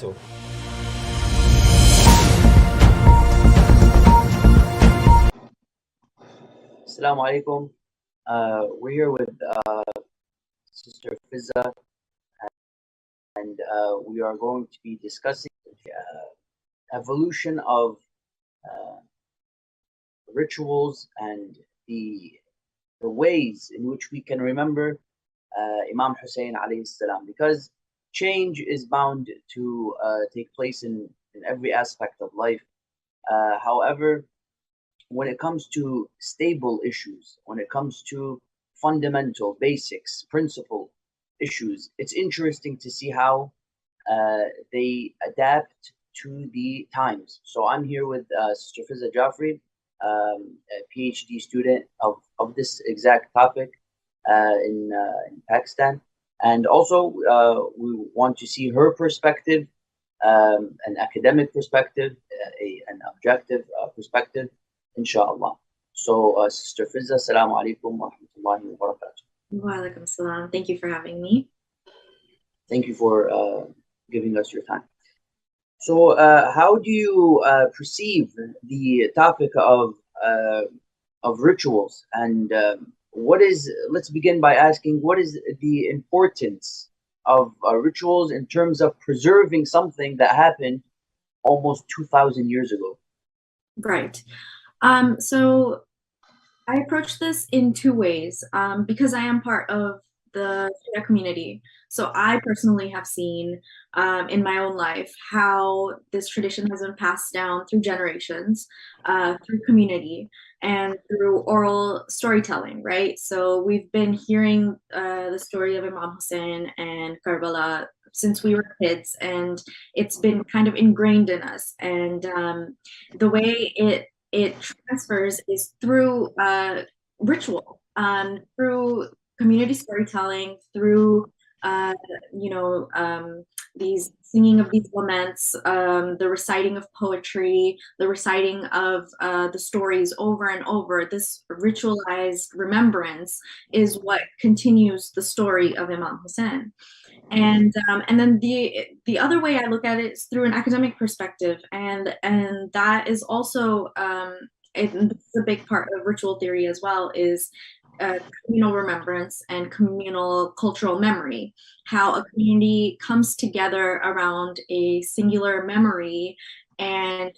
So, Assalamu alaikum. We're here with Sister Fizza, and we are going to be discussing evolution of uh, rituals and the the ways in which we can remember Imam Hussein alayhi salam, because change is bound to take place in every aspect of life. However, when it comes to stable issues, when it comes to fundamental basics, principle issues, it's interesting to see how they adapt to the times. So I'm here with Sister Fiza Jaffrey, a PhD student of this exact topic in Pakistan. And also, we want to see her perspective, an academic perspective, an objective perspective, inshallah. So, Sister Fizza, Assalamu alaikum wa rahmatullahi wa barakatuh. Walaikum salam. Thank you for having me. Thank you for giving us your time. So, how do you perceive the topic of rituals, and what is? Let's begin by asking, what is the importance of rituals in terms of preserving something that happened almost 2,000 years ago? Right. So I approach this in two ways because I am part of the Shia community. So I personally have seen in my own life how this tradition has been passed down through generations, through community, and through oral storytelling, right? So we've been hearing the story of Imam Hussein and Karbala since we were kids, and it's been kind of ingrained in us. And the way it transfers is through ritual, through community storytelling, through uh, you know these singing of these laments, the reciting of poetry, the reciting of the stories over and over. This ritualized remembrance is what continues the story of Imam Hussein. And then the other way I look at it is through an academic perspective, and that is also this is a big part of ritual theory as well, is communal remembrance and communal cultural memory. How a community comes together around a singular memory and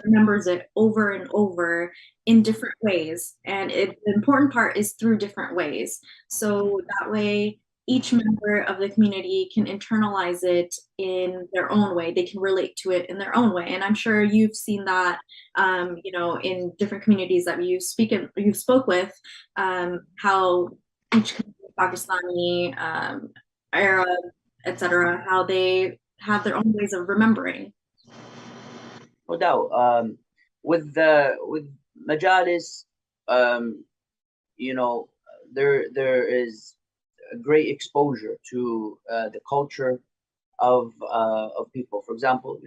remembers it over and over in different ways. And the important part is through different ways. So that way, each member of the community can internalize it in their own way. They can relate to it in their own way. And I'm sure you've seen that, in different communities that you spoke with, how each Pakistani, Arab, etc., how they have their own ways of remembering. No doubt. With majalis, um, there is a great exposure to the culture of people. For example,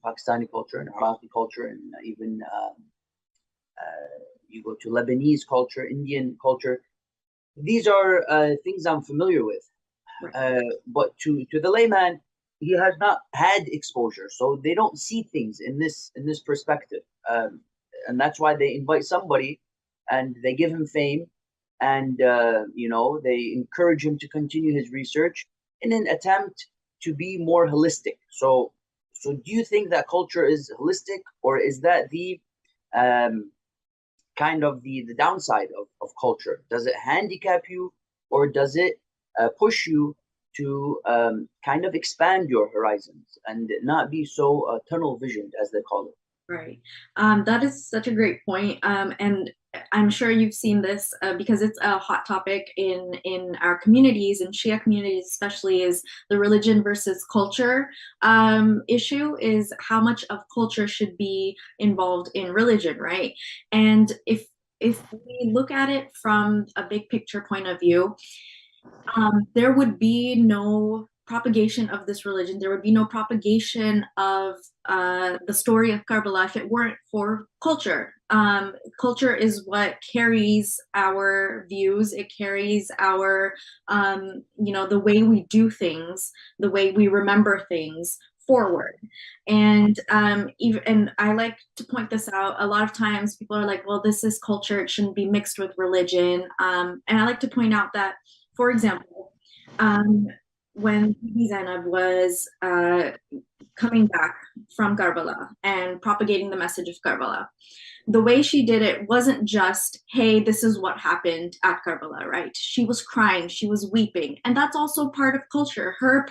Pakistani culture and Iraqi culture, and even you go to Lebanese culture, Indian culture. These are things I'm familiar with, but to the layman, he has not had exposure, so they don't see things in this perspective, and that's why they invite somebody, and they give him fame, and they encourage him to continue his research in an attempt to be more holistic. So do you think that culture is holistic, or is that the um, kind of the downside of culture? Does it handicap you, or does it push you to kind of expand your horizons and not be so tunnel visioned, as they call it? Right. That is such a great point. And I'm sure you've seen this because it's a hot topic in our communities, and Shia communities especially, is the religion versus culture issue, is how much of culture should be involved in religion, right? And if we look at it from a big picture point of view, there would be no propagation of this religion. There would be no propagation of the story of Karbala if it weren't for culture. Culture is what carries our views. It carries our, the way we do things, the way we remember things forward. And even and I like to point this out. A lot of times people are like, well, this is culture, it shouldn't be mixed with religion. And I like to point out that, for example, um, when Bibi Zainab was coming back from Karbala and propagating the message of Karbala, the way she did it wasn't just, hey, this is what happened at Karbala, right? She was crying, she was weeping, and that's also part of culture. Her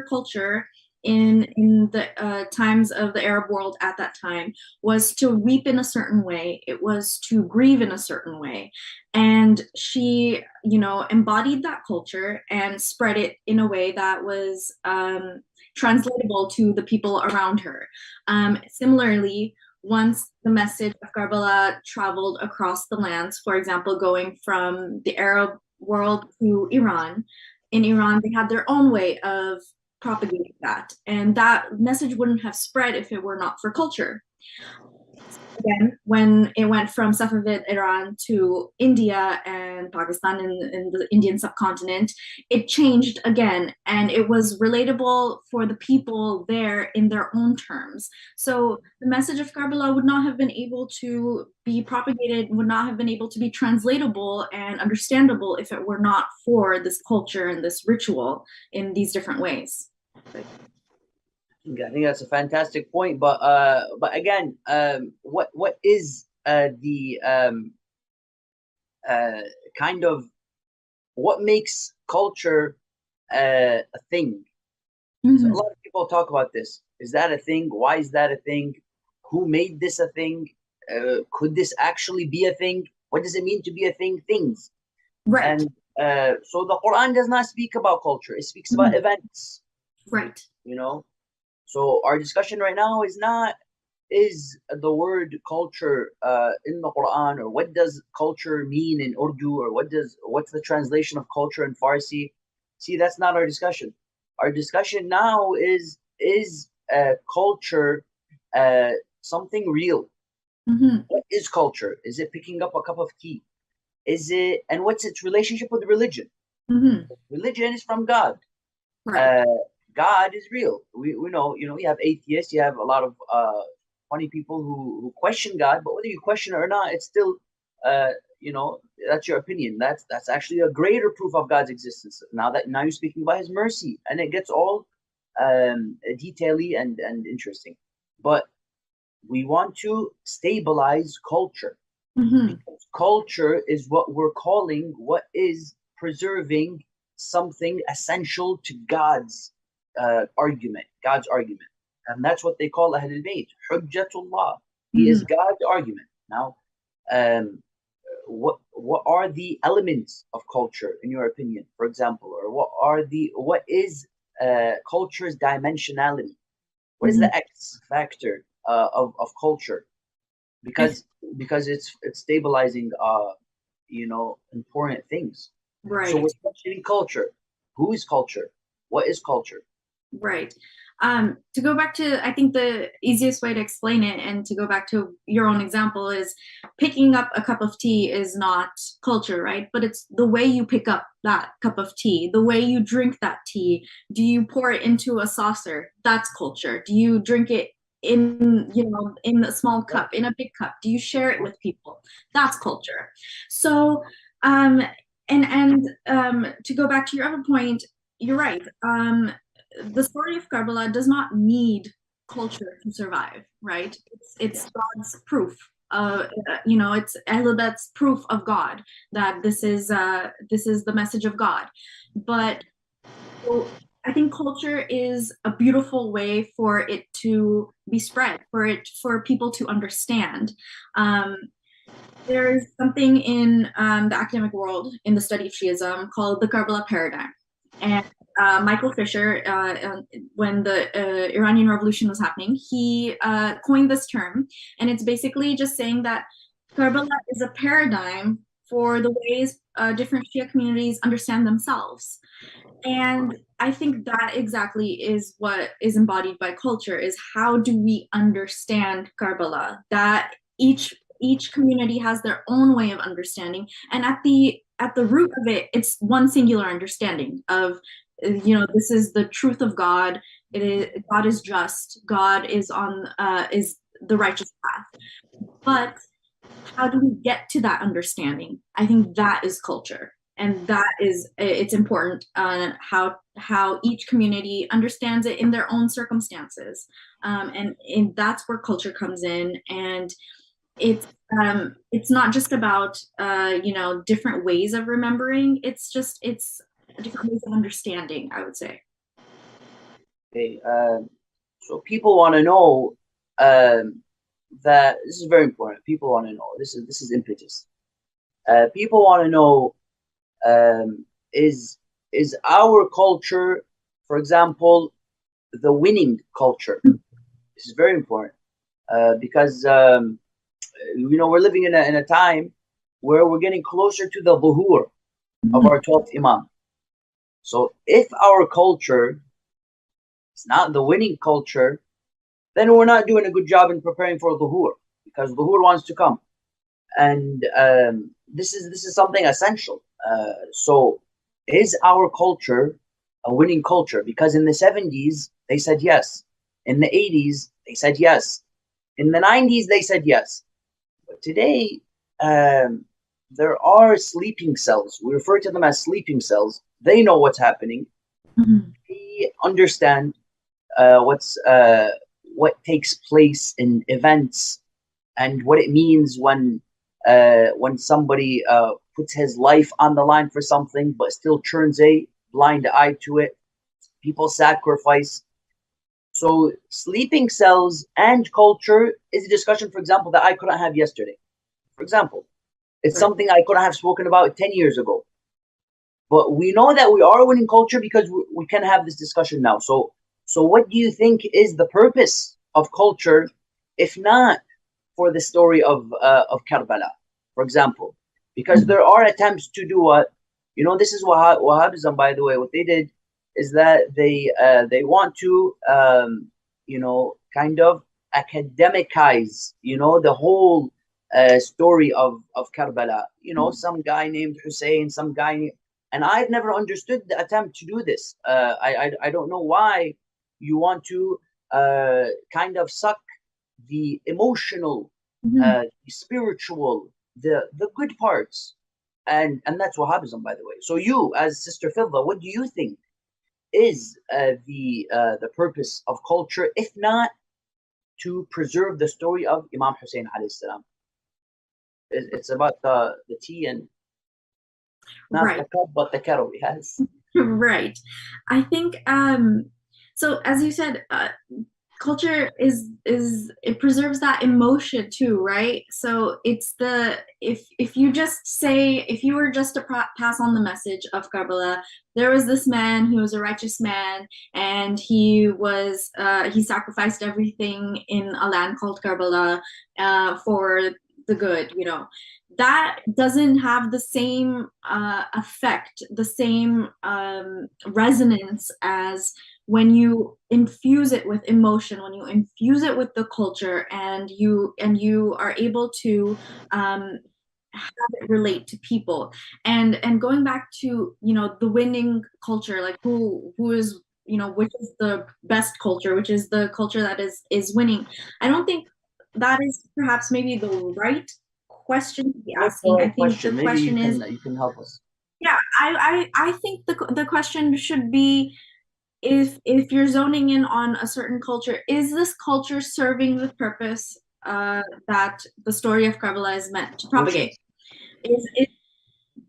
culture in the times of the Arab world at that time was to weep in a certain way. It was to grieve in a certain way, and she, embodied that culture and spread it in a way that was translatable to the people around her. Similarly, once the message of Karbala traveled across the lands, for example, going from the Arab world to Iran, in Iran, they had their own way of propagating that. And that message wouldn't have spread if it were not for culture. Again, when it went from Safavid Iran to India and Pakistan in the Indian subcontinent, it changed again, and it was relatable for the people there in their own terms. So the message of Karbala would not have been able to be propagated, would not have been able to be translatable and understandable if it were not for this culture and this ritual in these different ways. I think that's a fantastic point, but again, what is the uh, kind of what makes culture a thing? So a lot of people talk about this. Is that a thing? Why is that a thing? Who made this a thing? Could this actually be a thing? What does it mean to be a thing? Things. Right. And so the Quran does not speak about culture. It speaks about events. Right. So our discussion right now is not is the word culture in the Quran, or what does culture mean in Urdu, or what's the translation of culture in Farsi. See, that's not our discussion. Our discussion now is culture something real? What is culture? Is it picking up a cup of tea? And what's its relationship with religion? Religion is from God. Right. God is real. We know, you have atheists, you have a lot of funny people who question God, but whether you question it or not, it's still, that's your opinion. That's actually a greater proof of God's existence. Now you're speaking about His mercy, and it gets all detaily and interesting. But we want to stabilize culture, because culture is what we're calling what is preserving something essential to God's argument. And that's what they call Ahl al-Bayt, Hujjatullah. He is God's argument. Now, what are the elements of culture in your opinion, for example, or what is culture's dimensionality? What is the X factor of culture? Because it's stabilizing important things. Right. So we're questioning culture. Who is culture? What is culture? Right. To go back to, I think the easiest way to explain it, and to go back to your own example, is picking up a cup of tea is not culture, right? But it's the way you pick up that cup of tea, the way you drink that tea. Do you pour it into a saucer? That's culture. Do you drink it in a small cup, in a big cup? Do you share it with people? That's culture. So, and to go back to your other point, you're right. The story of Karbala does not need culture to survive, right? It's God's proof. It's Ahlul proof of God that this is the message of God. But so I think culture is a beautiful way for it to be spread, for people to understand. There's something in the academic world, in the study of Shiism, called the Karbala paradigm. And Michael Fisher, when the Iranian Revolution was happening, he coined this term, and it's basically just saying that Karbala is a paradigm for the ways different Shia communities understand themselves. And I think that exactly is what is embodied by culture, is how do we understand Karbala? That each community has their own way of understanding, and at the root of it, it's one singular understanding of, this is the truth of God. God is just. God is the righteous path. But how do we get to that understanding? I think that is culture, and that is it's important how each community understands it in their own circumstances, and that's where culture comes in, and it's not just about different ways of remembering. It's different ways of understanding, I would say. Okay, so people want to know that this is very important. People want to know this is impetus. People want to know um, is is our culture, for example, the winning culture. This is very important because we're living in a time where we're getting closer to the zuhur of our 12th imam. So if our culture is not the winning culture, then we're not doing a good job in preparing for zuhur, because zuhur wants to come, and this is something essential. So is our culture a winning culture? Because in the 70s they said yes, in the 80s they said yes, in the 90s they said yes. But today, there are sleeping cells. We refer to them as sleeping cells. They know what's happening. Mhm. They understand what takes place in events and what it means when somebody puts his life on the line for something, but still turns a blind eye to it. People sacrifice. So sleeping cells and culture is a discussion, for example, that I couldn't have yesterday. For example, it's Right. something I couldn't have spoken about 10 years ago. But we know that we are winning culture because we can have this discussion now. So what do you think is the purpose of culture, if not for the story of Karbala, for example? Because there are attempts to do what, this is Wahhabism, by the way. What they did is that they want to kind of academicize the whole story of Karbala. Some guy named Hussein, and I've never understood the attempt to do this. I don't know why you want to kind of suck the emotional, Mhm. the spiritual, the good parts, and that's Wahhabism, by the way. So you, as Sister Filva, what do you think is the purpose of culture, if not to preserve the story of Imam Hussein alayhi salam? It's about the tea and not Right. the cup, but the kettle. Yes. Right. I think so as you said, culture is it preserves that emotion too, right? So it's the if you just say, if you were just to pass on the message of Karbala, there was this man who was a righteous man, and he sacrificed everything in a land called Karbala for the good, that doesn't have the same effect, the same resonance as when you infuse it with emotion, when you infuse it with the culture, and you are able to have it relate to people. And going back to the winning culture, like who is which is the best culture, which is the culture that is winning. I don't think that is perhaps maybe the right question to be What's the asking. I right think the question? Maybe you question is, can you can help us. yeah, I think the question should be, if you're zoning in on a certain culture, is this culture serving the purpose that the story of Karbala is meant to Which is propagate? Is it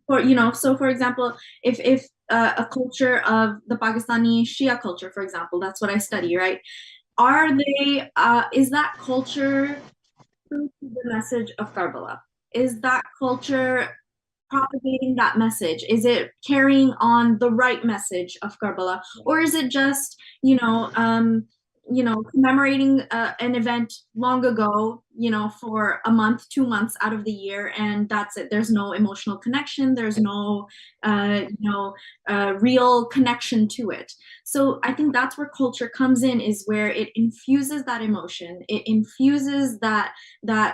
for so for example, if a culture of the Pakistani Shia culture, for example, that's what I study, right? Are they is that culture true to the message of Karbala? Is that culture propagating that message? Is it carrying on the right message of Karbala, or is it just commemorating an event long ago, for a month, 2 months out of the year, and that's it? There's no emotional connection. There's no real connection to it. So I think that's where culture comes in, is where it infuses that emotion. It infuses that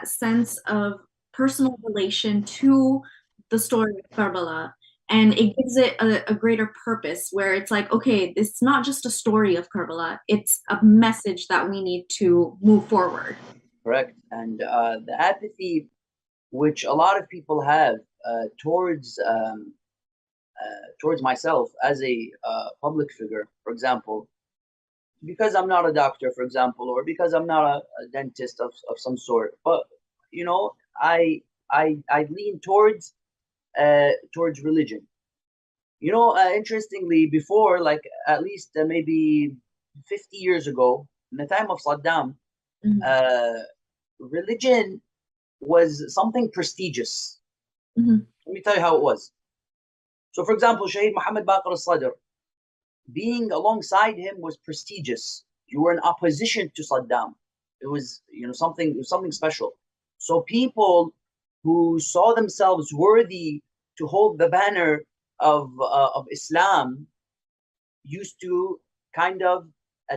sense of personal relation to the story of Karbala, and it gives it a greater purpose where it's like, okay, it's not just a story of Karbala, it's a message that we need to move forward. Correct. And the apathy which a lot of people have towards myself as a public figure, for example, because I'm not a doctor, for example, or because I'm not a dentist of some sort. But you know, I lean towards religion. You know, interestingly, before, like at least maybe 50 years ago, in the time of Saddam, Mhm. uh, religion was something prestigious. Mhm. Let me tell you how it was. So, for example, Shaheed Muhammad Baqir al-Sadr, being alongside him was prestigious. You were in opposition to Saddam. It was, something, it was something special. So people who saw themselves worthy to hold the banner of Islam used to kind of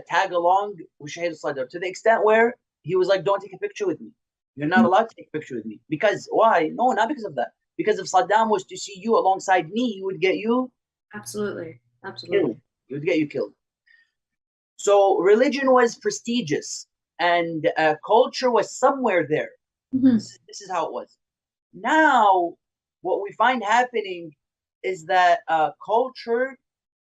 tag along with Shahid Sadr to the extent where he was like, "Don't take a picture with me. You're not allowed to take a picture with me." Because why? No, not because of that. Because if Saddam was to see you alongside me, he would get you Absolutely. Absolutely. killed. He would get you killed. So religion was prestigious, and culture was somewhere there. Mhm. This is how it was. Now, what we find happening is that culture,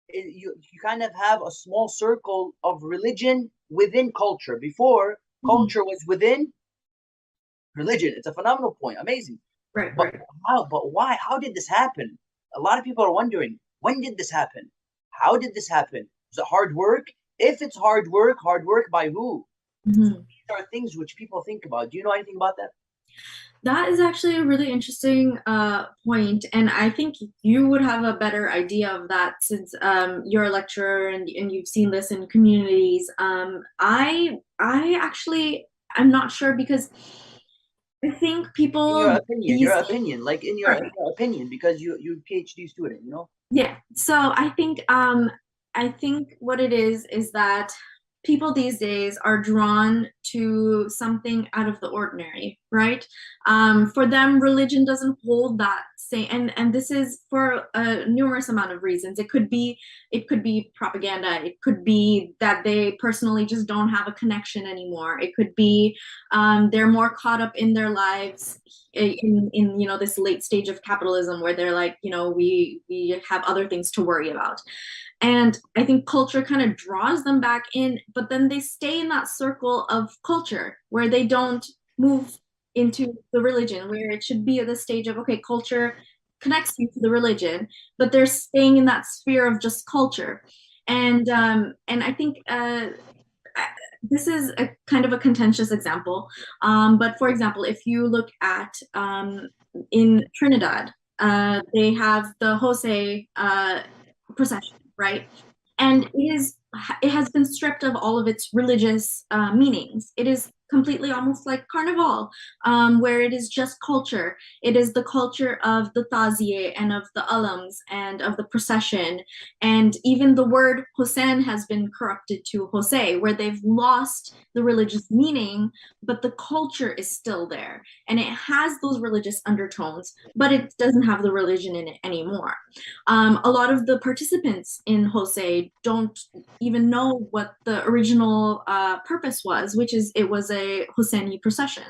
you kind of have a small circle of religion within culture. Before, Mhm. culture was within religion. It's a phenomenal point, amazing. Right, But right. how? But why? How did this happen? A lot of people are wondering, when did this happen? How did this happen? Was it hard work? If it's hard work by who? So Mhm. these are things which people think about. Do you know anything about that? That is actually a really interesting point, and I think you would have a better idea of that since you're a lecturer and you've seen this in communities. I actually I'm not sure because I think people Your these opinion, like in your opinion, because you PhD student, you know. yeah. So I think what it is that people these days are drawn to something out of the ordinary, right? For them, religion doesn't hold that same, and this is for a numerous amount of reasons. It could be propaganda. It could be that they personally just don't have a connection anymore. It could be they're more caught up in their lives in this late stage of capitalism where they're like, we have other things to worry about. And I think culture kind of draws them back in, but then they stay in that circle of culture where they don't move into the religion, where it should be at the stage of, okay, culture connects you to the religion, but they're staying in that sphere of just culture. And I think this is a kind of a contentious example. But for example, if you look at in Trinidad, they have the Jose procession, right? And it has been stripped of all of its religious meanings. It is completely almost like carnival, where it is just culture. It is the culture of the taziye and of the alams and of the procession. And even the word Hussein has been corrupted to Jose, where they've lost the religious meaning, but the culture is still there. And it has those religious undertones, but it doesn't have the religion in it anymore. A lot of the participants in Jose don't even know what the original purpose was, which is it was a Hosseini procession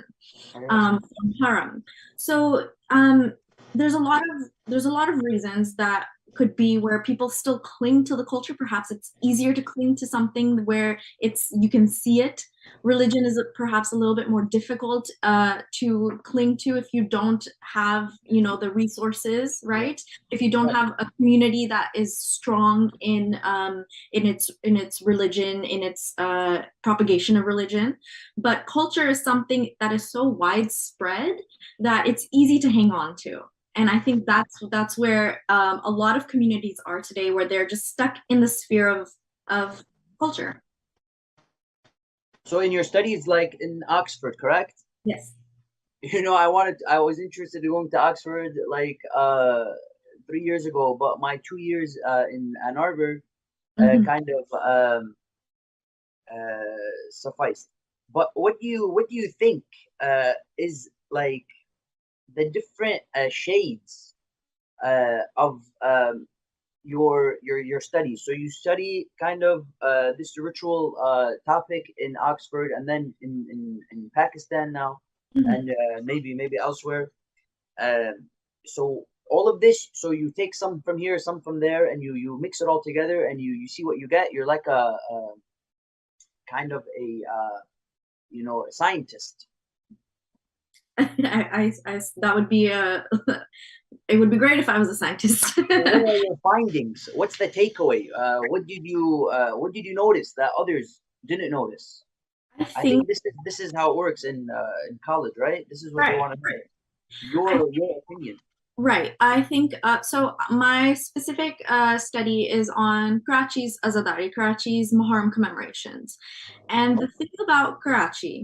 from Haram. So there's a lot of reasons that could be where people still cling to the culture. Perhaps it's easier to cling to something where it's you can see it. Religion is perhaps a little bit more difficult to cling to if you don't have, the resources, Yeah. right? If you don't have a community that is strong in its religion, in its propagation of religion. But culture is something that is so widespread that it's easy to hang on to. And I think that's where a lot of communities are today, where they're just stuck in the sphere of culture. So in your studies, like in Oxford, correct? Yes. I was interested in going to Oxford like 3 years ago, but my 2 years in Ann Arbor Mm-hmm. kind of sufficed. But what do you think is like the different shades of your studies. So you study kind of this ritual topic in Oxford, and then in Pakistan now, Mhm. and maybe elsewhere. Um, so all of this, so you take some from here, some from there, and you mix it all together, and you see what you get. You're like a kind of a a scientist. That would be a it would be great if I was a scientist. So what are your findings? What's the takeaway? What did you notice that others didn't notice? I I think think this is how it works in college, right? This is what they right, want to know. right. I Your opinion. Right. I think so. My specific study is on Karachi's Azadari, Karachi's Muharram commemorations. And the thing about Karachi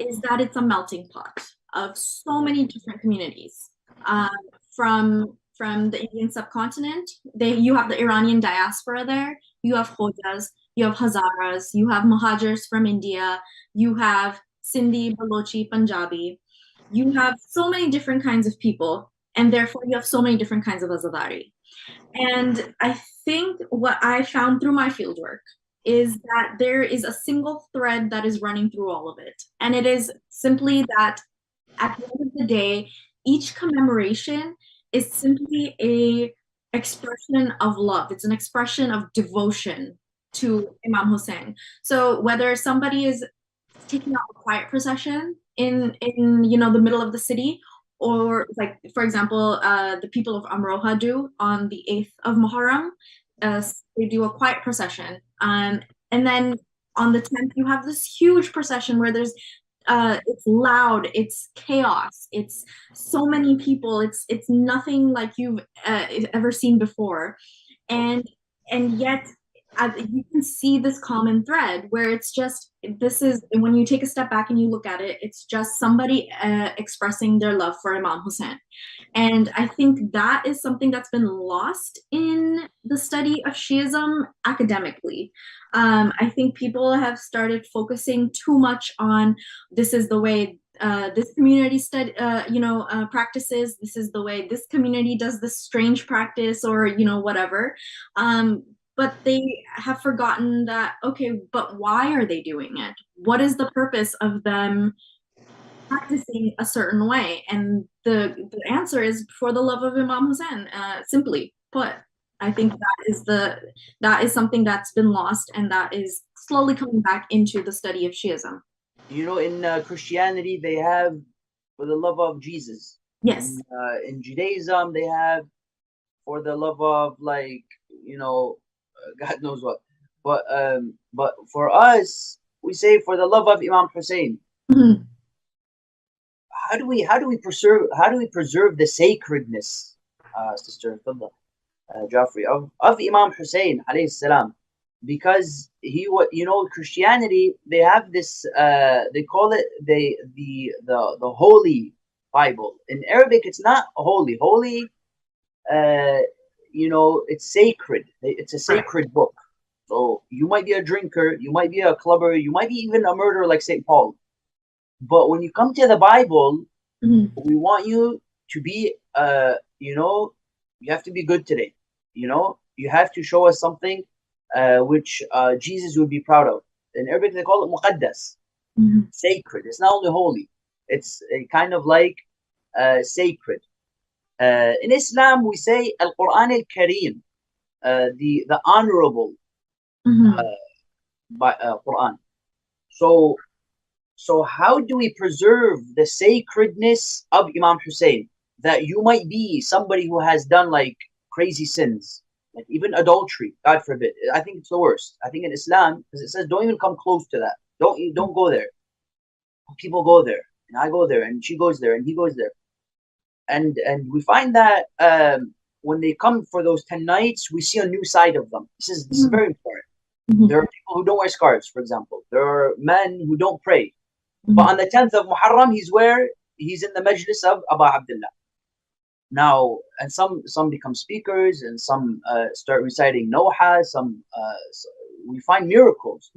is that it's a melting pot of so many different communities. Um, from the Indian subcontinent, you have the Iranian diaspora there. You have Khojas, you have Hazaras, you have Muhajirs from India, you have Sindhi, Balochi, Punjabi. You have so many different kinds of people, and therefore you have so many different kinds of Azadari. And I think what I found through my fieldwork is that there is a single thread that is running through all of it. And it is simply that at the end of the day, each commemoration is simply a expression of love. It's an expression of devotion to Imam Hussein. So whether somebody is taking out a quiet procession in the middle of the city, or like for example the people of Amroha do on the 8th of Muharram. They do a quiet procession, and then on the 10th you have this huge procession where there's it's loud, it's chaos, it's so many people, it's nothing like you've ever seen before, and yet you can see this common thread where it's just this is when you take a step back and you look at it, it's just somebody expressing their love for Imam Hussein. And I think that is something that's been lost in the study of Shiism academically. I think people have started focusing too much on this is the way this community practices. This is the way this community does this strange practice, or whatever. But they have forgotten that, okay, but why are they doing it? What is the purpose of them practicing a certain way? And the answer is for the love of Imam Hussein, simply put. I think that is something that's been lost, and that is slowly coming back into the study of Shiism. In Christianity they have for the love of Jesus. Yes. In Judaism they have for the love of God knows what. But for us we say for the love of Imam Hussein. Mhm. How do we preserve the sacredness, Sister Fadla, Joffrey, of Imam Hussein alayhi salam, because Christianity, they have this, they call it the Holy Bible. In Arabic it's not holy, uh, it's sacred. It's a Right. sacred book. So you might be a drinker, you might be a clubber, you might be even a murderer like St. Paul, but when you come to the Bible, Mhm. we want you to be you have to be good today. You have to show us something which Jesus would be proud of. In Arabic they call it muqaddas, Mhm. sacred. It's not only holy, it's kind of like sacred. In Islam we say al-Quran al-Kareem, the honorable Mhm. Quran. So how do we preserve the sacredness of Imam Hussein? That you might be somebody who has done like crazy sins, like even adultery, God forbid. I think it's the worst. I think in Islam, because it says don't even come close to that. Don't go there. People go there, and I go there, and she goes there, and he goes there, and we find that when they come for those 10 nights, we see a new side of them. This is Mhm. very important. Mhm. There are people who don't wear scarves, for example. There are men who don't pray. But Mhm. on the 10th of Muharram, he's in the majlis of Abu Abdullah. Now, and some become speakers, and some start reciting Noha. We find miracles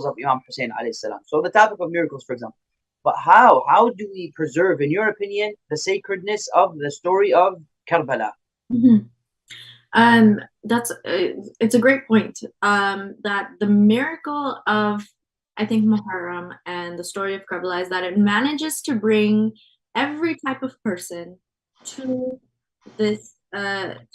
of Imam Hussein alayhi salam. So the topic of miracles, for example. But how do we preserve, in your opinion, the sacredness of the story of Karbala? Mhm. That's it's a great point. That the miracle of, I think, Muharram and the story of Karbala is that it manages to bring every type of person to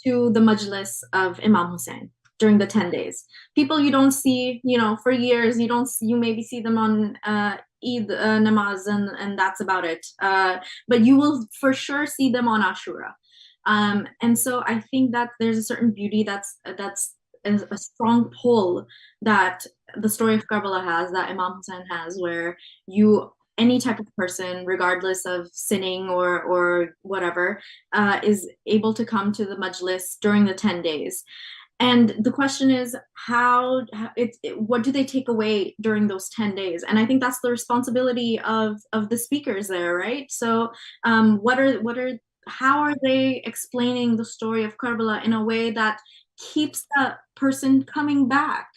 to the majlis of Imam Hussein during the 10 days. People you don't see, for years. You maybe see them on Eid namaz, and that's about it. But you will for sure see them on Ashura. And so I think that there's a certain beauty that's a strong pull that the story of Karbala has, that Imam Hussein has, where you any type of person, regardless of sinning or whatever, is able to come to the majlis during the 10 days. And the question is, what do they take away during those 10 days? And I think that's the responsibility of the speakers there, right? So how are they explaining the story of Karbala in a way that keeps that person coming back,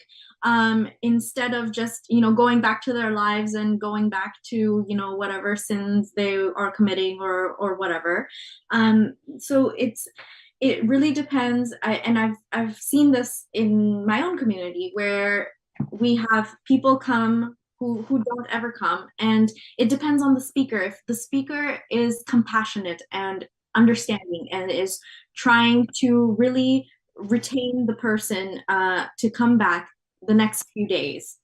instead of just going back to their lives and going back to whatever sins they are committing or whatever. So it really depends. And I've seen this in my own community where we have people come who don't ever come, and it depends on the speaker. If the speaker is compassionate and understanding and is trying to really retain the person to come back the next few days,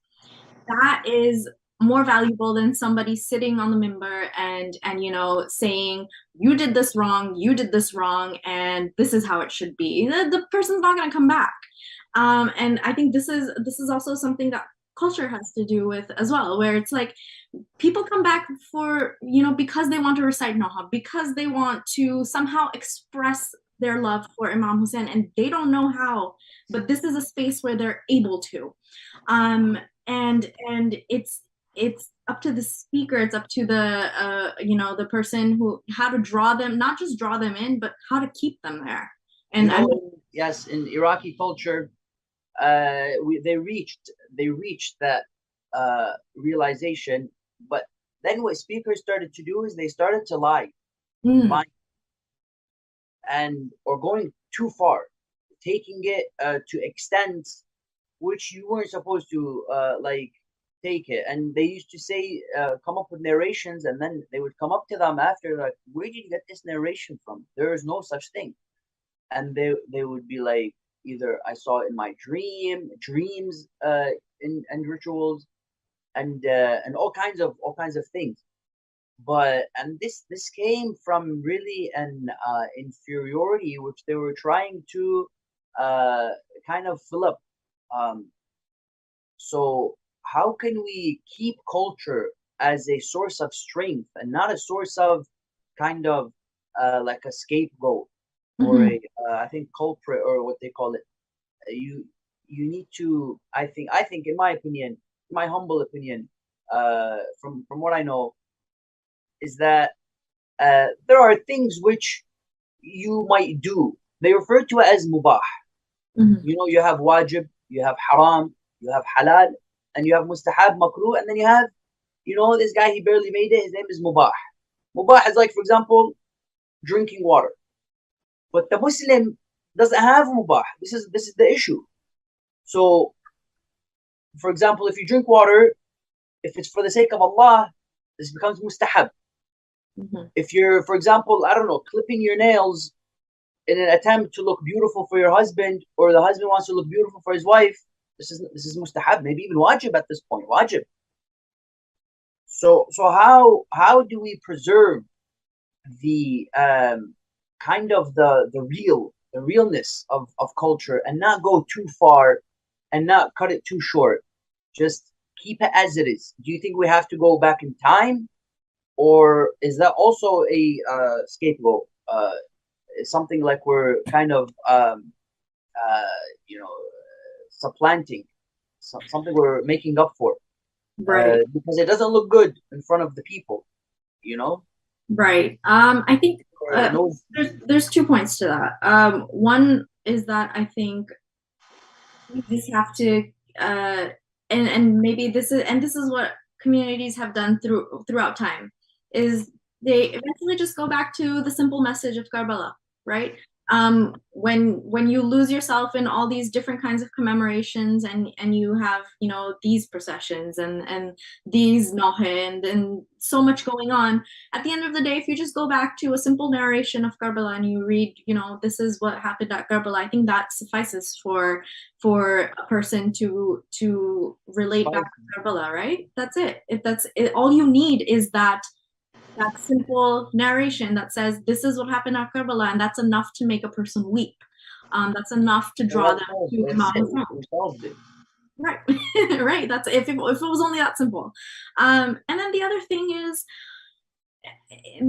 that is more valuable than somebody sitting on the mimbar and saying, you did this wrong, you did this wrong, and this is how it should be. The person's not going to come back. And I think this is also something that culture has to do with as well, where it's like people come back for because they want to recite Noha, because they want to somehow express their love for Imam Hussein, and they don't know how, but this is a space where they're able to. um, and it's up to the speaker, it's up to the person who, how to draw them, not just draw them in, but how to keep them there. You And know, yes, in Iraqi culture, they reached that realization, but then what speakers started to do is they started to mm, lie, and or going too far, taking it to extents which you weren't supposed to like take it. And they used to say, come up with narrations, and then they would come up to them after, like, where did you get this narration from? There is no such thing. And they would be like, either I saw it in my dreams, and rituals, and all kinds of things. But and this came from really an inferiority which they were trying to uh, kind of fill up. Um, so how can we keep culture as a source of strength and not a source of kind of like a scapegoat, or mhm. a I think culprit, or what they call it? You need to. I think in my opinion, my humble opinion, from what I know, is that there are things which you might do. They refer to it as mubah. Mhm. You have wajib, you have haram, you have halal, and you have mustahab, makruh, and then you have, this guy, he barely made it. His name is mubah. Mubah is like, for example, drinking water. But the Muslim doesn't have mubah. This is the issue. So, for example, if you drink water, if it's for the sake of Allah, this becomes mustahab. Mhm. If you're, for example, I don't know, clipping your nails in an attempt to look beautiful for your husband, or the husband wants to look beautiful for his wife, this is mustahab, maybe even wajib at this point, wajib. So how do we preserve the kind of the realness of culture, and not go too far, and not cut it too short? Just keep it as it is. Do you think we have to go back in time, or is that also a scapegoat? Something like we're kind of you know supplanting, something we're making up for, Right. because it doesn't look good in front of the people, you know. Right. I think No. there's 2 points to that. One is that I think we just have to, uh, and maybe this is what communities have done throughout time, is they eventually just go back to the simple message of Karbala, right? When you lose yourself in all these different kinds of commemorations, and you have, these processions and these nohe and so much going on, at the end of the day, if you just go back to a simple narration of Karbala and you read, this is what happened at Karbala, I think that suffices for a person to relate back to Karbala, right? That's it. If that's it, all you need is that simple narration that says this is what happened at Karbala, and that's enough to make a person weep. That's enough to draw them to Imam Hussein. We solved it. Right, right. That's if it was only that simple. And then the other thing is,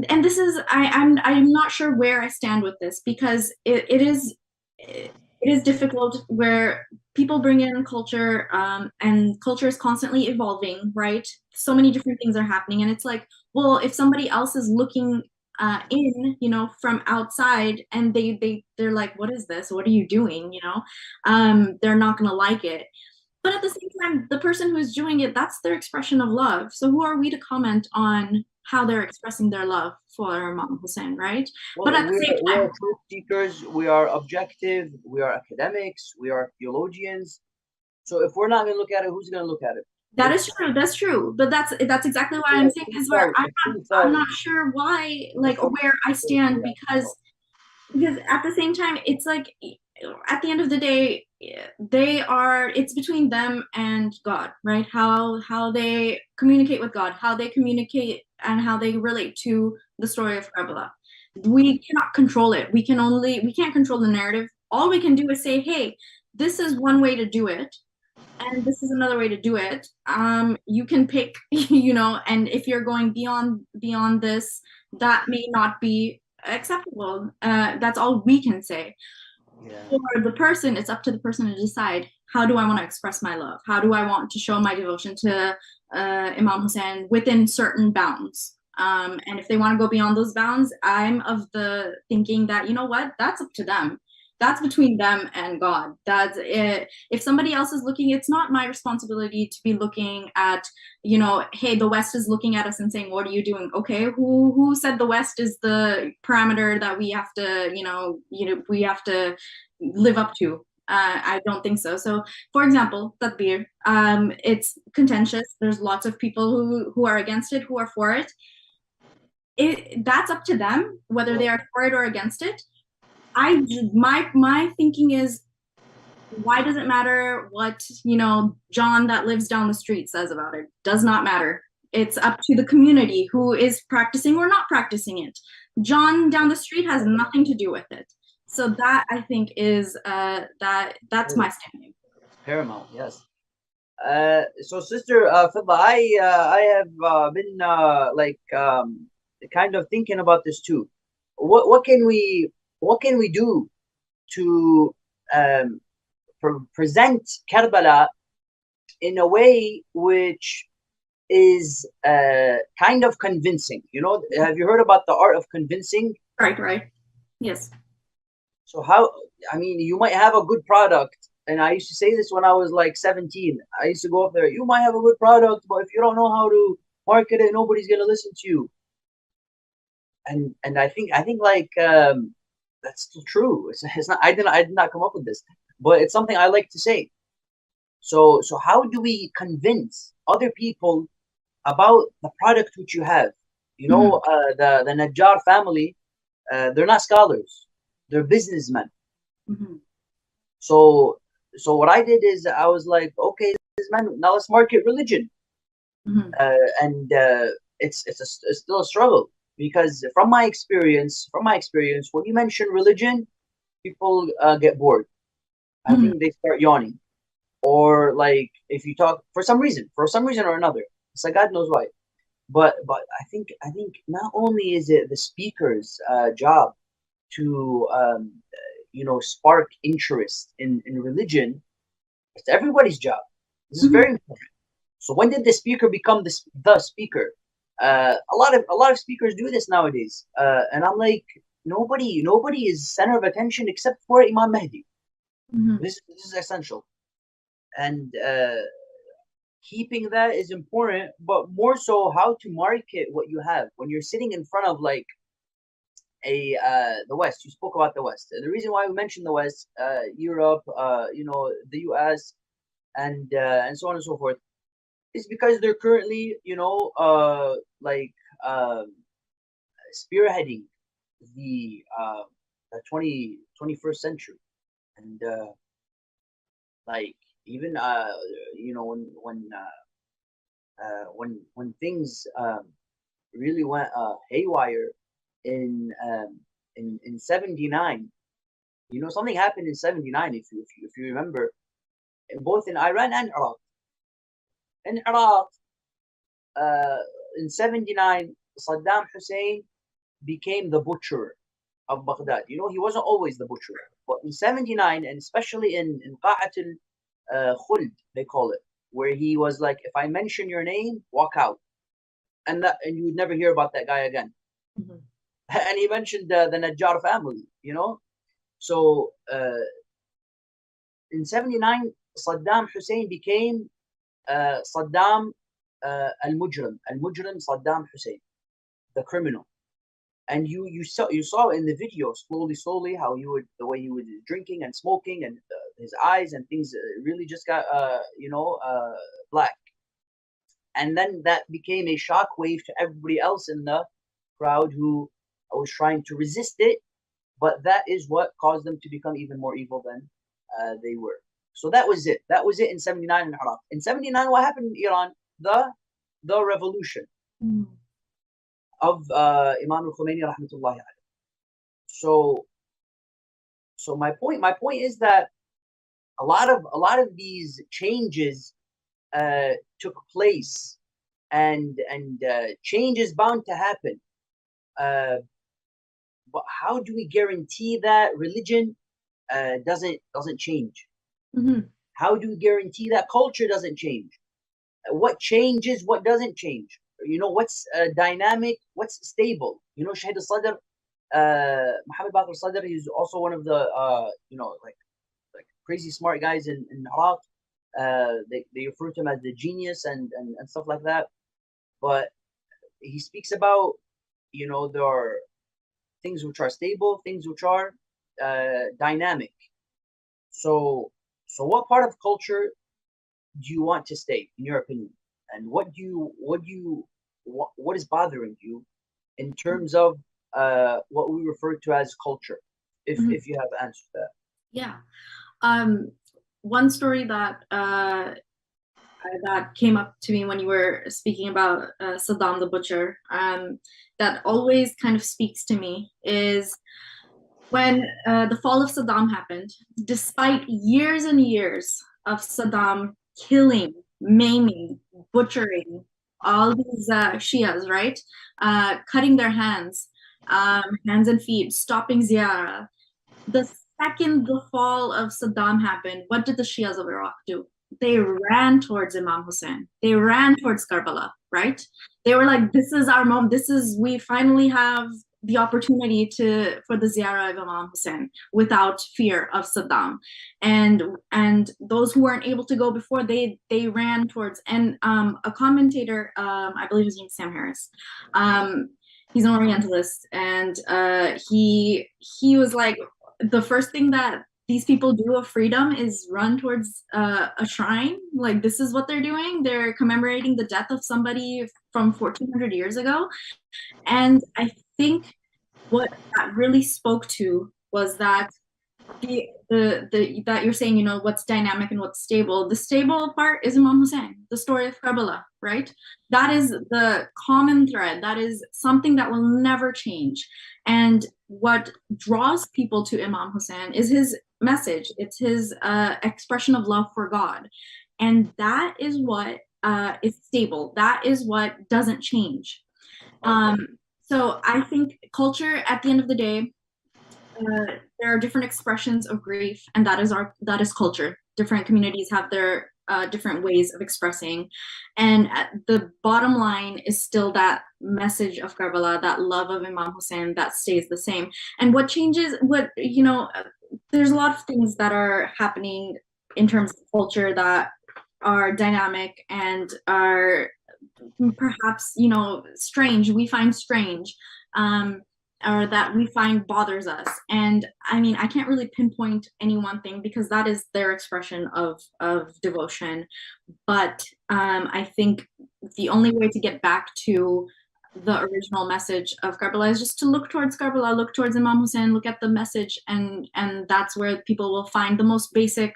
and this is I'm not sure where I stand with this, because it is difficult where people bring in culture, and culture is constantly evolving, right? So many different things are happening, and it's like, well, if somebody else is looking in, from outside, and they're like, what is this? What are you doing? They're not gonna like it. But at the same time, the person who's doing it, that's their expression of love. So who are we to comment on how they're expressing their love for Imam Hussein, right? Well, But at the same we time, are truth seekers. We are objective. We are academics. We are theologians. So if we're not going to look at it, who's going to look at it? that is true. That's true. But that's exactly why I'm saying is where I'm not sure why, like, where I stand, because at the same time, it's like, at the end of the day, it's between them and God, right? How they communicate with God, how they communicate, and how they relate to the story of Karbala. We cannot control it. We can't control the narrative. All we can do is say, hey, this is one way to do it, and this is another way to do it. You can pick, and if you're going beyond this, that may not be acceptable. That's all we can say. Yeah. For the person, it's up to the person to decide, how do I want to express my love? How do I want to show my devotion to Imam Hussein within certain bounds? And if they want to go beyond those bounds, I'm of the thinking that, you know what, that's up to them. That's between them and God. That's it. If somebody else is looking, it's not my responsibility to be looking at, hey, the West is looking at us and saying, what are you doing? Okay, who said the West is the parameter that we have to, we have to live up to? I don't think so. So, for example, tatbir, it's contentious. There's lots of people who are against it, who are for it. That's up to them whether they are for it or against it. My thinking is, why does it matter what John that lives down the street says about it? Does not matter. It's up to the community who is practicing or not practicing it. John down the street has nothing to do with it. So that, I think, is that's my standing. Paramount, yes. So Sister Fidda, I have been kind of thinking about this too. What can we do to present Karbala in a way which is kind of convincing? Have you heard about the art of convincing? Right. Yes. So you might have a good product, and I used to say this when I was like 17. I used to go up there, you might have a good product, but if you don't know how to market it, nobody's gonna listen to you. And I think like that's still true. It's not. I did not come up with this, but it's something I like to say. So how do we convince other people about the product which you have? The Najjar family, they're not scholars, they're businessmen. Mm-hmm. So what I did is I was like, okay, man, now let's market religion. Mm-hmm. And it's still a struggle, because from my experience, when you mention religion, people get bored. I think they start yawning, or like if you talk for some reason or another, it's like God knows why. But I think not only is it the speaker's job to spark interest in religion, it's everybody's job. This is very important. So when did the speaker become the speaker? A lot of speakers do this nowadays, and I'm like, nobody is center of attention except for Imam Mahdi. This is essential, and keeping that is important, but more so how to market what you have when you're sitting in front of like the West. You spoke about the West. The reason why we mentioned the West, Europe, the U.S. And so on and so forth, is because they're currently, like spearheading the 21st century, and like even when things really went haywire in in 79. Something happened in 79, if you remember, both in Iran and Iraq. In Iraq, uh, in 79, Saddam Hussein became the butcher of Baghdad. He wasn't always the butcher, but in 79, and especially in Qa'at al-Khuld, they call it, where he was like, if I mention your name, walk out. And you would never hear about that guy again. Mhm. And he mentioned the Najjar family. So in 79, Saddam Hussein became Saddam al-Mujrim Saddam Hussein, the criminal. And you saw in the video, slowly how the way he was drinking and smoking, and his eyes and things really just got black. And then that became a shockwave to everybody else in the crowd who was trying to resist it. But that is what caused them to become even more evil than they were. So that was it. That was it in 79 in Iraq. In 79, what happened in Iran? The revolution Mm. of Imam al-Khomeini rahmatullahi alayhi. So my point is that a lot of these changes took place, and change is bound to happen. Uh, but how do we guarantee that religion doesn't change? Mhm. How do we guarantee that culture doesn't change? What changes? What doesn't change? What's dynamic? What's stable? Shahid al-Sadr, Muhammad Baqir al-Sadr, he's also one of the like crazy smart guys in Iraq. They refer to him as the genius and stuff like that. But he speaks about, there are things which are stable, things which are dynamic. So what part of culture do you want to stay, in your opinion? And what is bothering you in terms of what we refer to as culture? If Mhm. if you have answered that. Yeah. Um, One story that came up to me when you were speaking about Saddam the Butcher, that always kind of speaks to me, is when the fall of Saddam happened. Despite years and years of Saddam killing, maiming, butchering all these Shias, right? Cutting their hands and feet, stopping ziyarah. The second the fall of Saddam happened, what did the Shias of Iraq do? They ran towards Imam Hussein. They ran towards Karbala, right? They were like, this is our moment. We finally have the opportunity for the ziyarah of Imam Hussein without fear of Saddam. And those who weren't able to go before, they ran towards. And a commentator, I believe his name is Sam Harris, he's an Orientalist, and he was like, the first thing that these people do of freedom is run towards a shrine. Like, this is what they're doing. They're commemorating the death of somebody from 1400 years ago. And I think what that really spoke to was that that you're saying, what's dynamic and what's stable. The stable part is Imam Hussein, the story of Karbala, right? That is the common thread. That is something that will never change. And what draws people to Imam Hussein is his message. It's his expression of love for God. And that is what is stable. That is what doesn't change. So I think culture, at the end of the day, there are different expressions of grief, and that is culture. Different communities have their different ways of expressing, and the bottom line is still that message of Karbala, that love of Imam Hussein, that stays the same. And what changes, there's a lot of things that are happening in terms of culture that are dynamic and are perhaps strange. We find strange. or that we find bothers us. And I mean, I can't really pinpoint any one thing because that is their expression of devotion. But I think the only way to get back to the original message of Karbala is just to look towards Karbala, look towards Imam Hussein, look at the message, and that's where people will find the most basic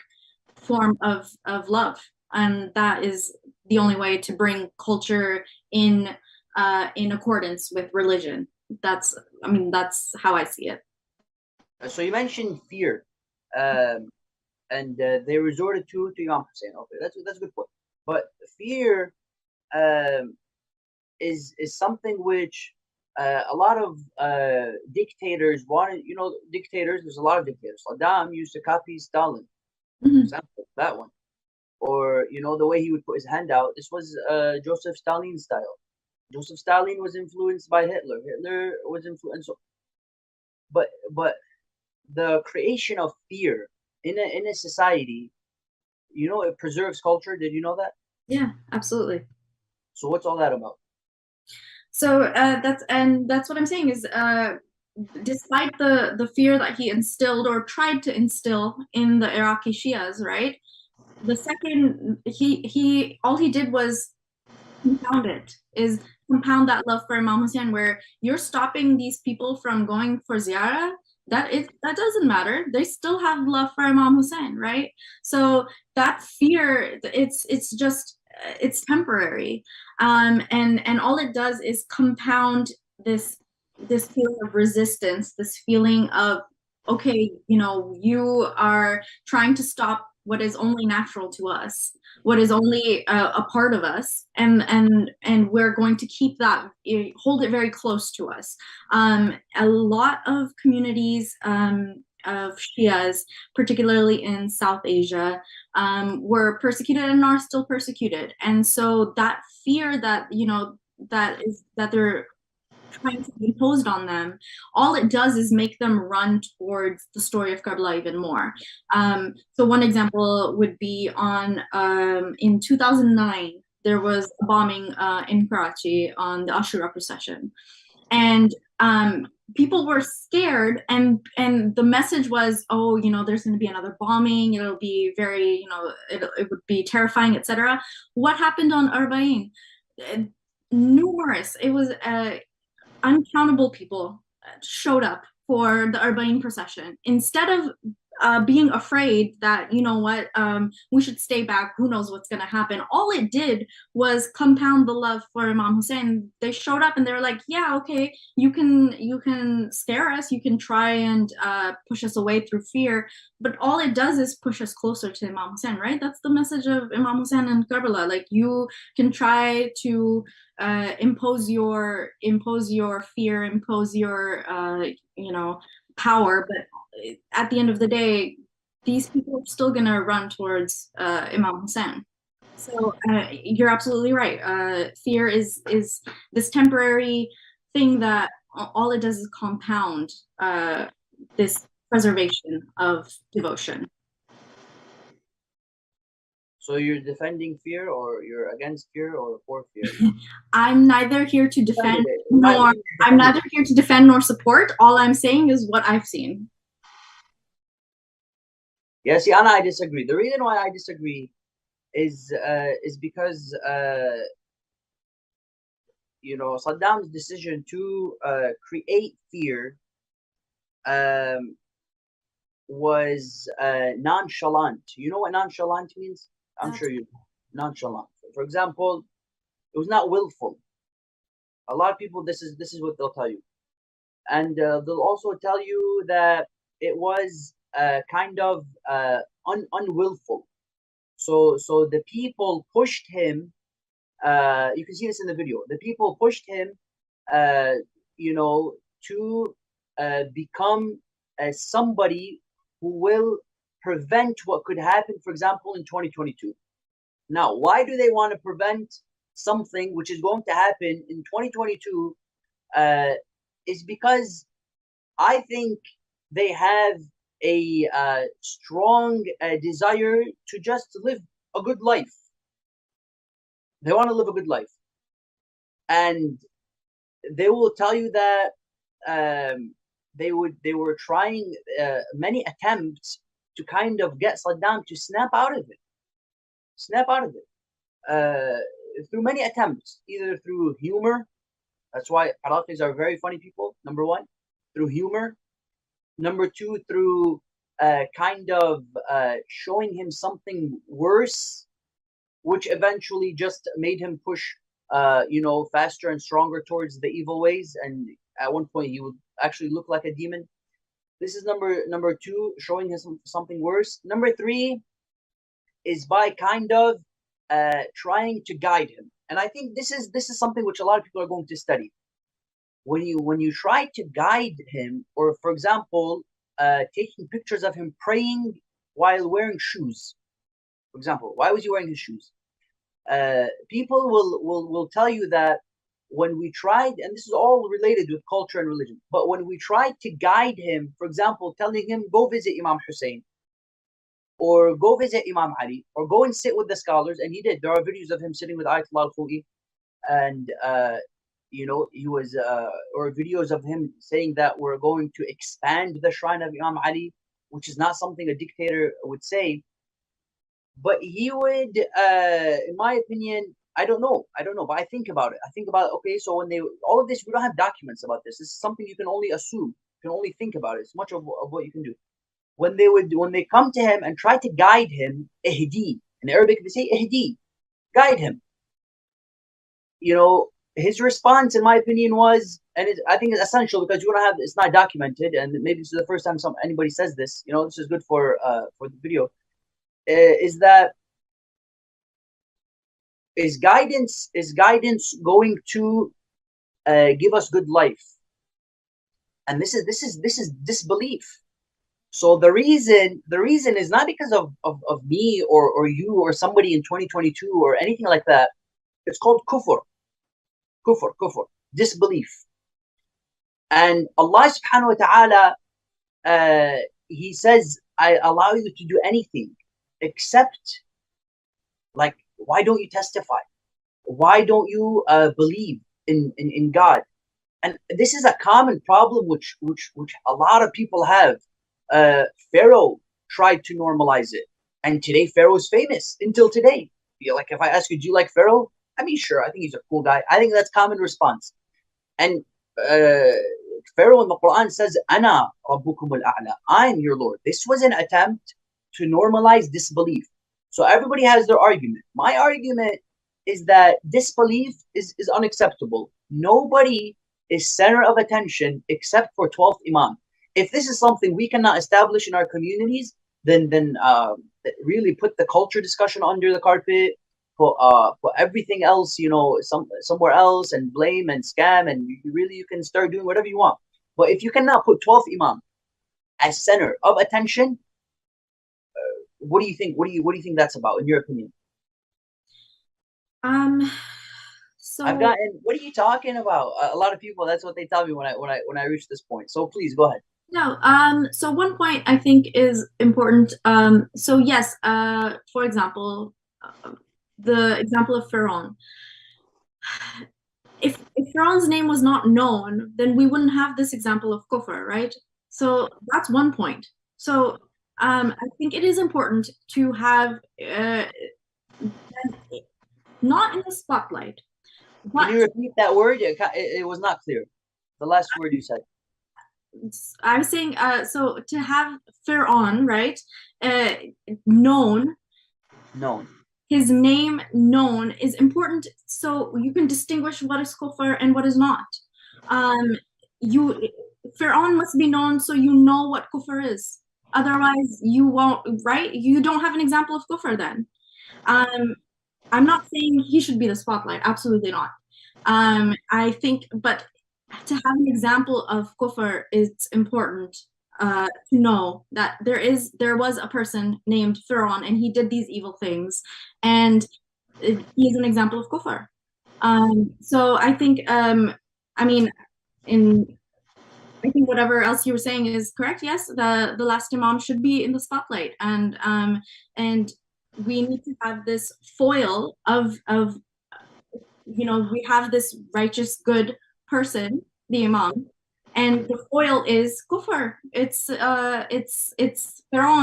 form of love, and that is the only way to bring culture in accordance with religion. That's, I mean, that's how I see it. So you mentioned fear, um, and they resorted to Imam Hussein. Okay, that's a good point. But fear um, is something which a lot of dictators wanted. You know, dictators. There's a lot of dictators. Saddam used to copy Stalin, for Mhm. example, that one. Or the way he would put his hand out. This was Joseph Stalin style. Joseph Stalin was influenced by Hitler. Hitler was influenced. But the creation of fear in a society, it preserves culture. Did you know that? Yeah, absolutely. So what's all that about? So that's what I'm saying is, despite the fear that he instilled or tried to instill in the Iraqi Shias, right? The second he all he did was compound it, is compound that love for Imam Hussein, where you're stopping these people from going for ziyarah. That doesn't matter. They still have love for Imam Hussein, right? So that fear, it's just it's temporary, and all it does is compound this feeling of resistance, this feeling of, okay, you are trying to stop what is only natural to us, what is only a part of us, and we're going to keep that, hold it very close to us. A lot of communities of Shias, particularly in South Asia, were persecuted and are still persecuted, and so that fear that that they're trying to be imposed on them, all it does is make them run towards the story of Karbala even more. So one example would be on in 2009, there was a bombing in Karachi on the Ashura procession, and people were scared, and the message was, oh, there's going to be another bombing, it'll be very, it would be terrifying, etc. What happened on Arba'in? Numerous, it was uncountable people showed up for the Arba'in procession. Instead of being afraid that, what, we should stay back, who knows what's going to happen, all it did was compound the love for Imam Hussein. They showed up and they were like, yeah, okay, you can scare us, you can try and push us away through fear, but all it does is push us closer to Imam Hussein, right? That's the message of Imam Hussein and Karbala. Like, you can try to impose your fear, impose your power, but at the end of the day, these people are still gonna run towards Imam Hussein. So you're absolutely right. Fear is this temporary thing that all it does is compound this preservation of devotion. So you're defending fear, or you're against fear, or for fear? I'm neither here to defend Defended it. nor You I'm defended neither here to defend nor support. All I'm saying is what I've seen. Yeah, see, Anna, I disagree. The reason why I disagree is because Saddam's decision to create fear um, was nonchalant. You know what nonchalant means? I'm sure you know. Nonchalant. For example, it was not willful. A lot of people, this is what they'll tell you, and they'll also tell you that it was kind of unwillful. So the people pushed him. You can see this in the video. The people pushed him, uh, to become somebody who will prevent what could happen, for example, in 2022. Now, why do they want to prevent something which is going to happen in 2022? Uh, is because I think they have a strong desire to just live a good life. They want to live a good life, and they will tell you that they were trying many attempts to kind of get Saddam to snap out of it, snap out of it through many attempts, either through humor. That's why Iraqis are very funny people. Number one, through humor. Number two, through kind of showing him something worse, which eventually just made him push, faster and stronger towards the evil ways. And at one point, he would actually look like a demon. This is number two, showing him something worse. Number three is by kind of trying to guide him. And I think this is something which a lot of people are going to study. When you try to guide him, or for example, taking pictures of him praying while wearing shoes. For example, why was he wearing his shoes? People will tell you that when we tried, and this is all related with culture and religion, but when we tried to guide him, for example, telling him go visit Imam Hussein, or go visit Imam Ali, or go and sit with the scholars, and he did. There are videos of him sitting with Ayatollah al-Khou'i, and he was, or videos of him saying that we're going to expand the shrine of Imam Ali, which is not something a dictator would say. But he would, in my opinion, I don't know, but I think about it. I think about, okay, so when all of this, we don't have documents about this. This is something you can only assume, you can only think about it. It's much of what you can do. When they come to him and try to guide him, ihdi. In Arabic, they say ihdi, guide him. His response, in my opinion, was, and I think it's essential because you want to have, it's not documented, and maybe this is the first time anybody says this. This is good for the video. Is that is guidance going to give us good life? And this is disbelief. So the reason is not because of me or you or somebody in 2022 or anything like that. It's called kufr, disbelief. And Allah subhanahu wa ta'ala, he says, I allow you to do anything except, like, why don't you testify? Why don't you believe in God? And this is a common problem which a lot of people have. Pharaoh tried to normalize it, and today Pharaoh is famous until today. Like, if I ask you, do you like Pharaoh? I mean, sure, I think he's a cool guy. I think that's common response. And Pharaoh in the Quran says, "Ana rabbukum al-a'la." I'm your Lord. This was an attempt to normalize disbelief. So everybody has their argument. My argument is that disbelief is unacceptable. Nobody is center of attention except for 12th Imam. If this is something we cannot establish in our communities, then really put the culture discussion under the carpet, put everything else, somewhere else, and blame and scam, and you can start doing whatever you want. But if you cannot put 12th Imam as center of attention, what do you think? What do you think that's about, in your opinion? So I've gotten. What are you talking about? A lot of people. That's what they tell me when I reach this point. So please go ahead. No, so one point I think is important. So yes, for example, the example of Pharaoh. If Pharaoh's name was not known, then we wouldn't have this example of kufr, right? So that's one point. So I think it is important to have not in the spotlight. Can you repeat that word? It was not clear. The last word you said. I was saying, so to have Pharaoh, right, known, his name known is important, so you can distinguish what is kufr and what is not. Pharaoh must be known so you know what kufr is. Otherwise, you won't, right? You don't have an example of kufr then. I'm not saying he should be the spotlight, absolutely not. I think, but to have an example of kufr, it's important to know that there was a person named Pharaoh and he did these evil things, and he is an example of kufr. So I think, I think whatever else you were saying is correct. Yes, the last imam should be in the spotlight, and we need to have this foil of we have this righteous, good person, the imam, and the foil is kufr. It's Pharaoh,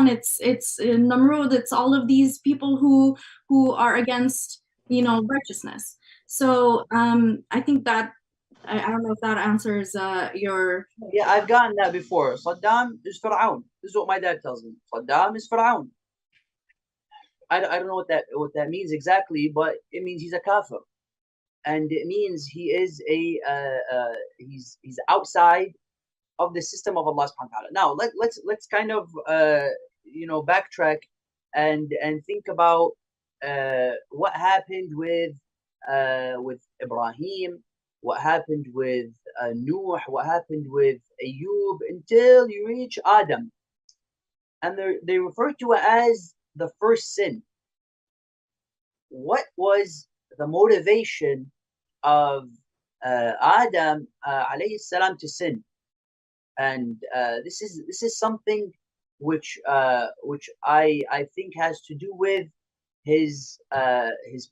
it's Namrud, it's all of these people who are against, righteousness. So I think that I don't know if that answers your. Yeah, I've gotten that before. Saddam is Fir'aun. This is what my dad tells me. Saddam is Fir'aun. I don't know what that means exactly, but it means he's a kafir, and it means he is he's outside of the system of Allah subhanahu wa ta'ala. Now let's kind of backtrack and think about what happened with Ibrahim, what happened with Nuh, what happened with Ayub until you reach Adam, and they refer to it as the first sin. What was the motivation of Adam alayhi salam to sin? And this is something which I think has to do with his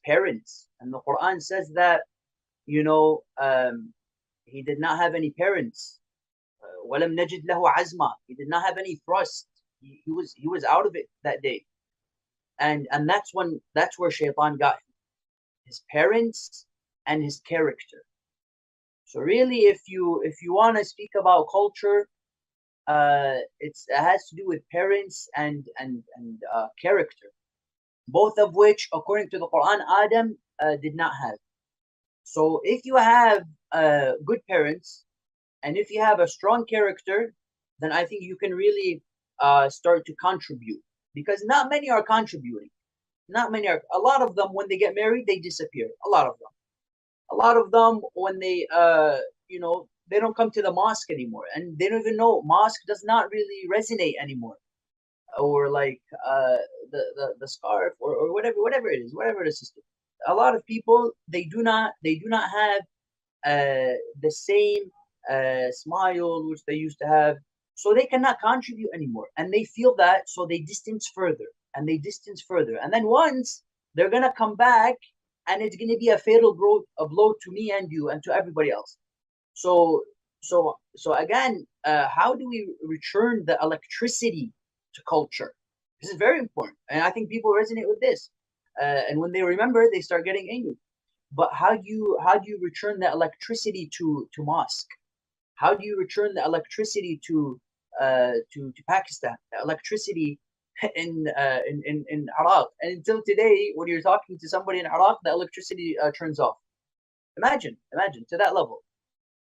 parents. And the Quran says that he did not have any parents. وَلَمْ نَجِدْ لَهُ عَزْمًا. He did not have any thrust. He was out of it that day. And that's where Shaitan got him. His parents and his character. So really, if you want to speak about culture, it has to do with parents and character, both of which, according to the Quran, Adam did not have. So if you have good parents and if you have a strong character, then I think you can really start to contribute, because not many are contributing. Not many are. A lot of them, when they get married, they disappear. A lot of them when they don't come to the mosque anymore, and they don't even know. Mosque does not really resonate anymore, or like the scarf or whatever it is, whatever the system. A lot of people, they do not have the same smile which they used to have, so they cannot contribute anymore, and they feel that, so they distance further and they distance further, and then once they're gonna come back, and it's gonna be a fatal blow to me and you and to everybody else. So again, how do we return the electricity to culture? This is very important, and I think people resonate with this. And when they remember, they start getting angry. But how do you return the electricity to mosque? How do you return the electricity to Pakistan? The electricity in Iraq, and until today, when you're talking to somebody in Iraq, the electricity turns off. Imagine to that level.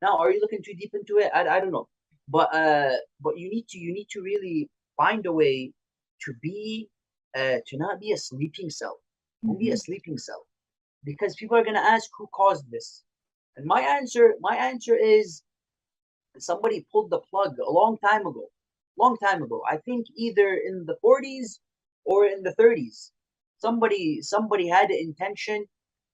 Now, are you looking too deep into it? I don't know, but you need to really find a way to not be a sleeping cell. Don't be a sleeping cell, because people are going to ask who caused this, and my answer is somebody pulled the plug a long time ago. Long time ago. I think either in the 40s or in the 30s. Somebody had the intention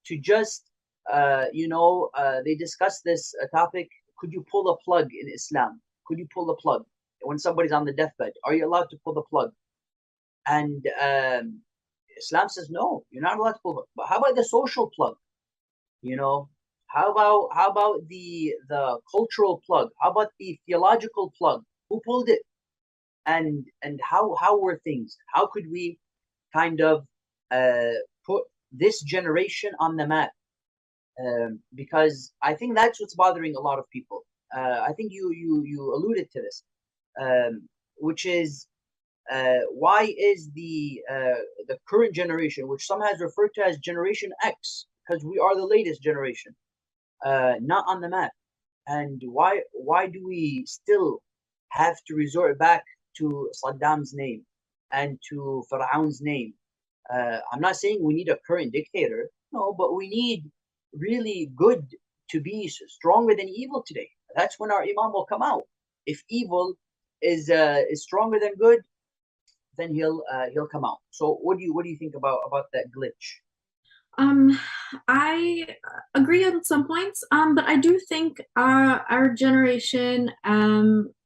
to just they discussed this topic. Could you pull the plug in Islam? Could you pull the plug when somebody's on the deathbed? Are you allowed to pull the plug? And Islam says no, you're not allowed to pull it. But how about the social plug? You know, how about the cultural plug? How about the theological plug? Who pulled it? And how were things? How could we kind of put this generation on the map? Because I think that's what's bothering a lot of people. I think you alluded to this, which is why is the current generation, which some has referred to as Generation X, because we are the latest generation, not on the map? And why do we still have to resort back to Saddam's name and to Pharaoh's name? I'm not saying we need a current dictator, no, but we need really good to be stronger than evil today. That's when our Imam will come out. If evil is stronger than good, then he'll come out. So what do you think about that glitch? I agree on some points, but I do think our generation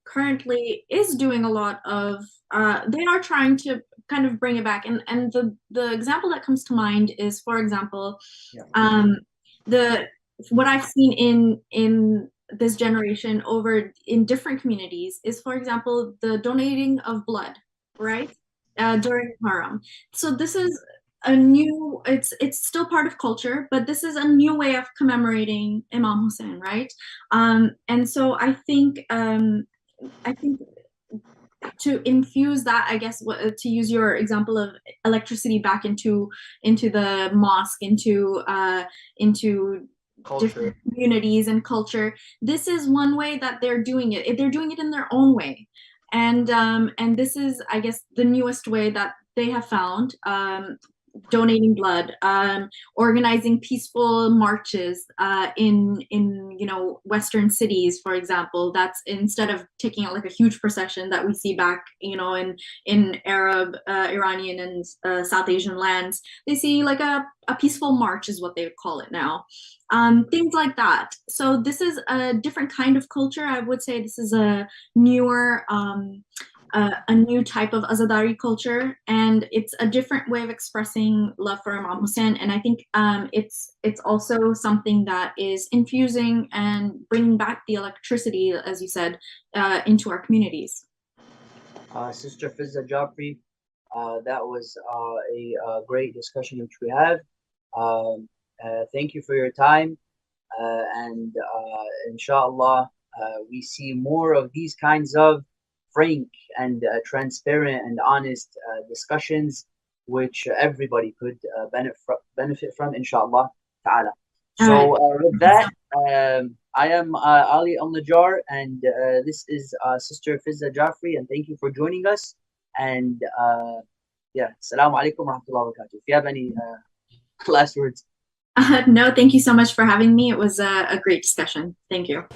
currently is doing a lot of they are trying to kind of bring it back, and the example that comes to mind is, for example, Yeah. the what I've seen in this generation over in different communities is, for example, the donating of blood, right? During Haram. So this is a new, it's still part of culture, but this is a new way of commemorating Imam Hussein, right? And so I think to infuse that, I guess, to use your example of electricity back into the mosque, into different Culture. communities and culture. This is one way that they're doing it. They're doing it in their own way, and this is, I guess, the newest way that they have found. Donating blood, organizing peaceful marches in Western cities, for example. That's instead of taking out like a huge procession that we see back in Arab, Iranian, and South Asian lands. They see like a peaceful march is what they would call it now. Things like that. So this is a different kind of culture. I would say this is a newer a new type of Azadari culture, and it's a different way of expressing love for Imam Hussein. And I think it's also something that is infusing and bringing back the electricity, as you said, into our communities. Sister Fizza Jafri, that was a great discussion which we have. Thank you for your time, and inshallah, we see more of these kinds of frank and transparent and honest discussions, which everybody could benefit from, inshallah ta'ala. All right. So, with that, I am Ali Al Najjar, and this is Sister Fizza Jafri, and thank you for joining us. And yeah, Assalamu alaikum wa rahmatullahi wa barakatuh. If you have any last words. No, thank you so much for having me. It was a great discussion. Thank you.